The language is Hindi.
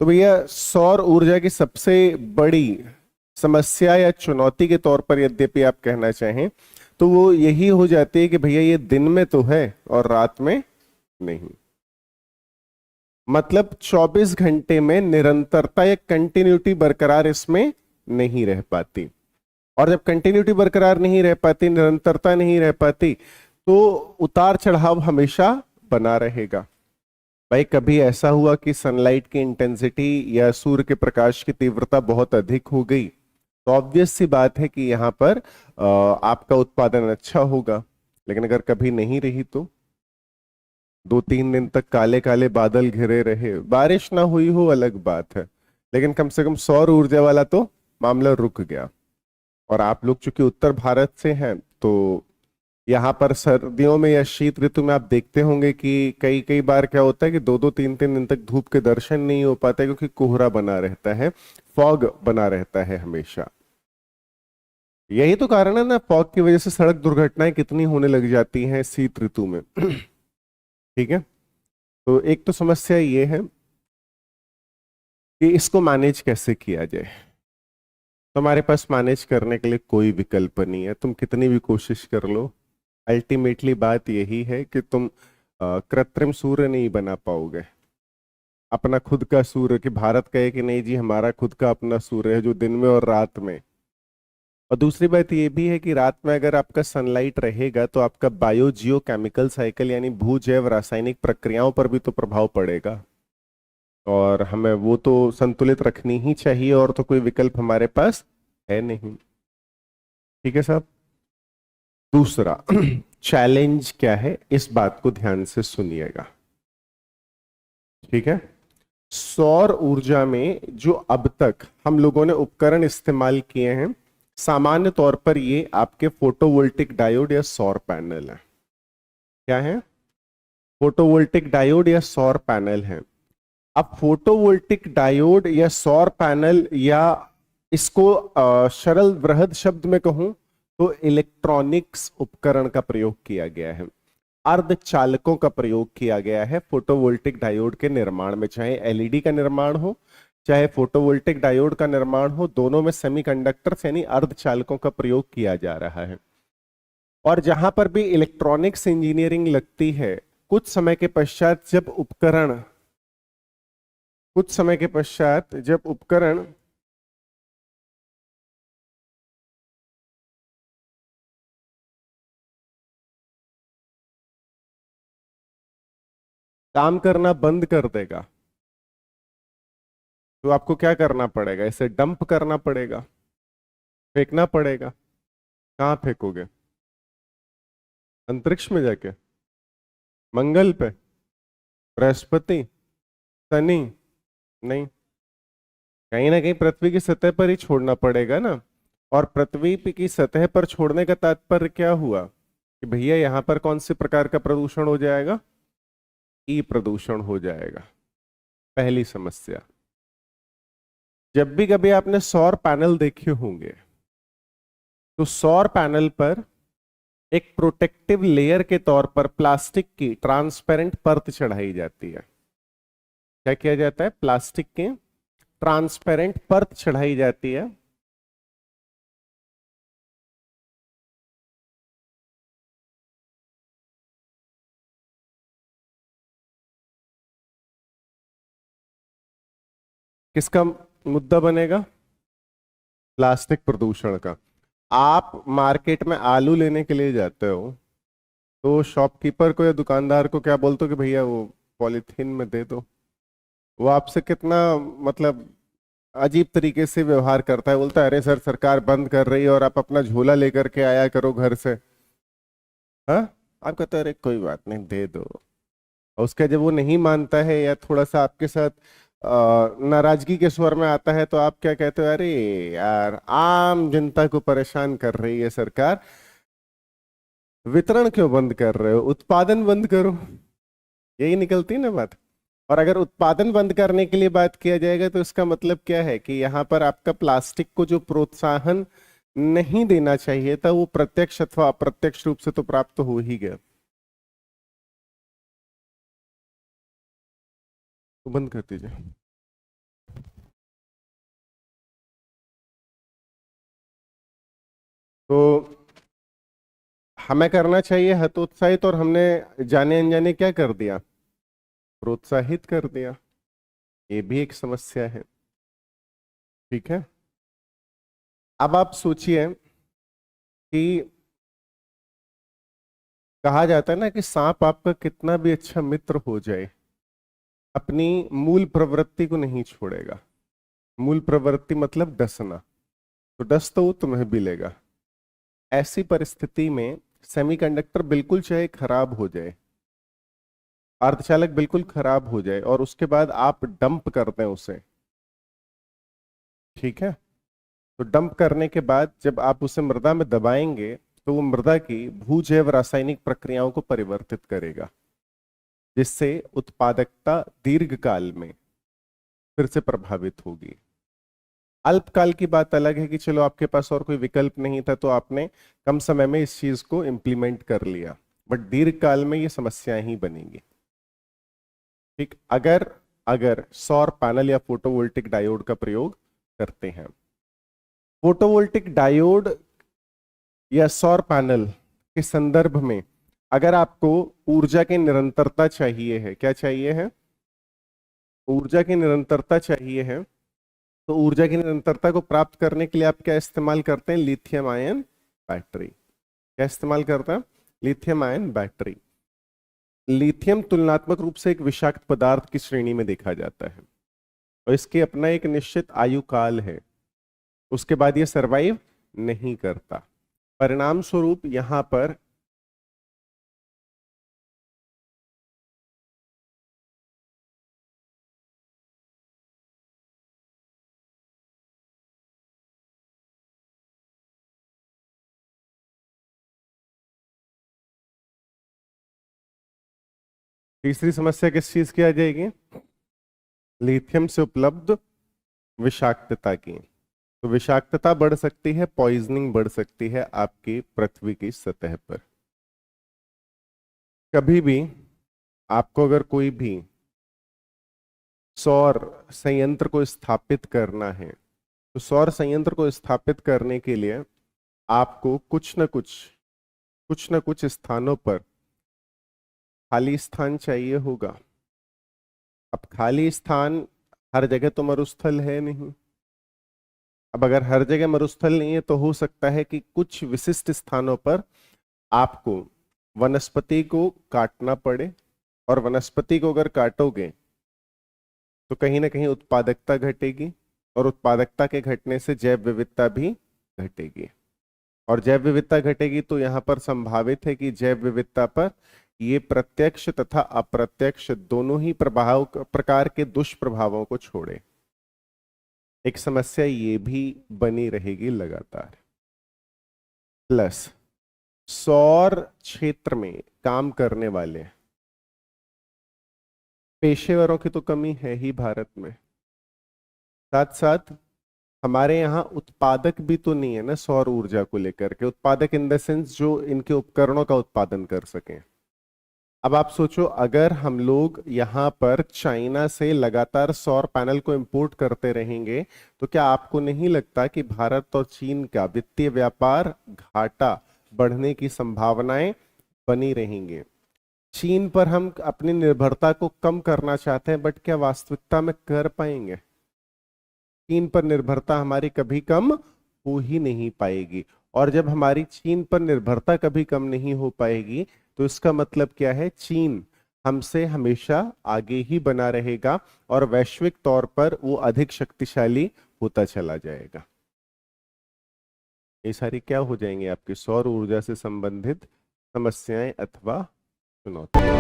तो भैया सौर ऊर्जा की सबसे बड़ी समस्या या चुनौती के तौर पर यद्यपि आप कहना चाहें तो वो यही हो जाती है कि भैया ये दिन में तो है और रात में नहीं। मतलब 24 घंटे में निरंतरता या कंटिन्यूटी बरकरार इसमें नहीं रह पाती। और जब कंटिन्यूटी बरकरार नहीं रह पाती, निरंतरता नहीं रह पाती, तो उतार चढ़ाव हमेशा बना रहेगा। भाई कभी ऐसा हुआ कि सनलाइट की इंटेंसिटी या सूर्य के प्रकाश की तीव्रता बहुत अधिक हो गई तो ऑब्वियस सी बात है कि यहाँ पर आपका उत्पादन अच्छा होगा। लेकिन अगर कभी नहीं रही तो 2-3 दिन तक काले काले बादल घिरे रहे, बारिश ना हुई हो अलग बात है, लेकिन कम से कम सौर ऊर्जा वाला तो मामला रुक गया। और आप लोग चूंकि उत्तर भारत से हैं तो यहाँ पर सर्दियों में या शीत ऋतु में आप देखते होंगे कि कई कई बार क्या होता है कि 2-2 3-3 दिन तक धूप के दर्शन नहीं हो पाते क्योंकि कोहरा बना रहता है, फॉग बना रहता है हमेशा। यही तो कारण है ना, फॉग की वजह से सड़क दुर्घटनाएं कितनी होने लग जाती हैं शीत ऋतु में। ठीक है। तो एक तो समस्या ये है कि इसको मैनेज कैसे किया जाए। तुम्हारे पास मैनेज करने के लिए कोई विकल्प नहीं है, तुम कितनी भी कोशिश कर लो, अल्टीमेटली बात यही है कि तुम कृत्रिम सूर्य नहीं बना पाओगे। अपना खुद का सूर्य, कि भारत कहे कि नहीं जी हमारा खुद का अपना सूर्य है जो दिन में और रात में। और दूसरी बात ये भी है कि रात में अगर आपका सनलाइट रहेगा तो आपका बायो जियो केमिकल साइकिल यानी भू जैव रासायनिक प्रक्रियाओं पर भी तो प्रभाव पड़ेगा, और हमें वो तो संतुलित रखनी ही चाहिए, और तो कोई विकल्प हमारे पास है नहीं। ठीक है साहब। दूसरा चैलेंज क्या है, इस बात को ध्यान से सुनिएगा। ठीक है। सौर ऊर्जा में जो अब तक हम लोगों ने उपकरण इस्तेमाल किए हैं, सामान्य तौर पर ये आपके फोटोवोल्टिक डायोड या सौर पैनल है। क्या है? फोटोवोल्टिक डायोड या सौर पैनल है। अब फोटोवोल्टिक डायोड या सौर पैनल, या इसको सरल वृहद शब्द में कहूं तो इलेक्ट्रॉनिक्स उपकरण का प्रयोग किया गया है, अर्धचालकों का प्रयोग किया गया है फोटोवोल्टिक डायोड के निर्माण में। चाहे एलईडी का निर्माण हो, चाहे फोटोवोल्टिक डायोड का निर्माण हो, दोनों में सेमीकंडक्टर्स यानी अर्धचालकों का प्रयोग किया जा रहा है। और जहां पर भी इलेक्ट्रॉनिक्स इंजीनियरिंग लगती है, कुछ समय के पश्चात जब उपकरण काम करना बंद कर देगा तो आपको क्या करना पड़ेगा? इसे डंप करना पड़ेगा, फेंकना पड़ेगा। कहाँ फेंकोगे? अंतरिक्ष में जाके? मंगल पे? बृहस्पति? शनि? नहीं, कहीं ना कहीं पृथ्वी की सतह पर ही छोड़ना पड़ेगा ना। और पृथ्वी की सतह पर छोड़ने का तात्पर्य क्या हुआ कि भैया यहां पर कौन से प्रकार का प्रदूषण हो जाएगा? ई प्रदूषण हो जाएगा। पहली समस्या। जब भी कभी आपने सौर पैनल देखे होंगे तो सौर पैनल पर एक प्रोटेक्टिव लेयर के तौर पर प्लास्टिक की ट्रांसपेरेंट परत चढ़ाई जाती है। क्या किया जाता है? प्लास्टिक की ट्रांसपेरेंट परत चढ़ाई जाती है। किसका मुद्दा बनेगा? प्लास्टिक प्रदूषण का। आप मार्केट में आलू लेने के लिए जाते हो तो शॉपकीपर को या दुकानदार को क्या बोलते हो कि भैया वो पॉलीथीन में दे दो? वो आपसे कितना, मतलब अजीब तरीके से व्यवहार करता है, बोलता है अरे सर सरकार बंद कर रही है और आप अपना झोला लेकर के आया करो घर से। हाँ, आप कहते हो अरे कोई बात नहीं दे दो। और उसका जब वो नहीं मानता है या थोड़ा सा आपके साथ नाराजगी के स्वर में आता है तो आप क्या कहते हो? अरे यार आम जनता को परेशान कर रही है सरकार, वितरण क्यों बंद कर रहे हो, उत्पादन बंद करो। यही निकलती है ना बात। और अगर उत्पादन बंद करने के लिए बात किया जाएगा तो इसका मतलब क्या है कि यहाँ पर आपका प्लास्टिक को जो प्रोत्साहन नहीं देना चाहिए था वो प्रत्यक्ष अथवा अप्रत्यक्ष रूप से तो प्राप्त हो ही गया। तो बंद कर दीजिए। तो हमें करना चाहिए हतोत्साहित, और हमने जाने अनजाने क्या कर दिया, प्रोत्साहित कर दिया। ये भी एक समस्या है। ठीक है, अब आप सोचिए कि कहा जाता है ना कि सांप आपका कितना भी अच्छा मित्र हो जाए, अपनी मूल प्रवृत्ति को नहीं छोड़ेगा। मूल प्रवृत्ति मतलब डसना, तो डस तो वो तुम्हें भी लेगा। ऐसी परिस्थिति में सेमीकंडक्टर बिल्कुल चाहे खराब हो जाए, अर्धचालक बिल्कुल खराब हो जाए, और उसके बाद आप डंप कर दें उसे, ठीक है, तो डंप करने के बाद जब आप उसे मृदा में दबाएंगे तो वो मृदा की भूजैव रासायनिक प्रक्रियाओं को परिवर्तित करेगा, जिससे उत्पादकता दीर्घकाल में फिर से प्रभावित होगी। अल्पकाल की बात अलग है कि चलो आपके पास और कोई विकल्प नहीं था तो आपने कम समय में इस चीज को इंप्लीमेंट कर लिया, बट दीर्घकाल में ये समस्याएं ही बनेंगी। ठीक, अगर अगर सौर पैनल या फोटोवोल्टिक डायोड का प्रयोग करते हैं। फोटोवोल्टिक डायोड या सौर पैनल के संदर्भ में अगर आपको ऊर्जा की निरंतरता चाहिए है, क्या चाहिए है, ऊर्जा की निरंतरता चाहिए है, तो ऊर्जा की निरंतरता को प्राप्त करने के लिए आप क्या इस्तेमाल करते हैं, लिथियम आयन बैटरी। क्या इस्तेमाल करते हैं, लिथियम आयन बैटरी। लिथियम तुलनात्मक रूप से एक विषाक्त पदार्थ की श्रेणी में देखा जाता है, और इसके अपना एक निश्चित आयु काल है, उसके बाद ये सरवाइव नहीं करता। परिणाम स्वरूप यहां पर तीसरी समस्या किस चीज की आ जाएगी, लिथियम से उपलब्ध विषाक्तता की। तो विषाक्तता बढ़ सकती है, पॉइजनिंग बढ़ सकती है आपकी पृथ्वी की सतह पर। कभी भी आपको अगर कोई भी सौर संयंत्र को स्थापित करना है, तो सौर संयंत्र को स्थापित करने के लिए आपको कुछ न कुछ स्थानों पर खाली स्थान चाहिए होगा। अब खाली स्थान हर जगह तो मरुस्थल है नहीं। अब अगर हर जगह मरुस्थल नहीं है तो हो सकता है कि कुछ विशिष्ट स्थानों पर आपको वनस्पति को काटना पड़े, और वनस्पति को अगर काटोगे तो कहीं ना कहीं उत्पादकता घटेगी, और उत्पादकता के घटने से जैव विविधता भी घटेगी, और जैव विविधता घटेगी तो यहां पर संभावित है कि जैव विविधता पर ये प्रत्यक्ष तथा अप्रत्यक्ष दोनों ही प्रकार के दुष्प्रभावों को छोड़े। एक समस्या ये भी बनी रहेगी लगातार। प्लस सौर क्षेत्र में काम करने वाले पेशेवरों की तो कमी है ही भारत में, साथ साथ हमारे यहाँ उत्पादक भी तो नहीं है ना सौर ऊर्जा को लेकर के। उत्पादक इन द सेंस जो इनके उपकरणों का उत्पादन कर सकें। अब आप सोचो, अगर हम लोग यहाँ पर चाइना से लगातार सौर पैनल को इंपोर्ट करते रहेंगे तो क्या आपको नहीं लगता कि भारत और चीन का वित्तीय व्यापार घाटा बढ़ने की संभावनाएं बनी रहेंगी। चीन पर हम अपनी निर्भरता को कम करना चाहते हैं, बट क्या वास्तविकता में कर पाएंगे? चीन पर निर्भरता हमारी कभी कम हो ही नहीं पाएगी, और जब हमारी चीन पर निर्भरता कभी कम नहीं हो पाएगी तो इसका मतलब क्या है, चीन हमसे हमेशा आगे ही बना रहेगा और वैश्विक तौर पर वो अधिक शक्तिशाली होता चला जाएगा। ये सारी क्या हो जाएंगी, आपकी सौर ऊर्जा से संबंधित समस्याएं अथवा चुनौतियां।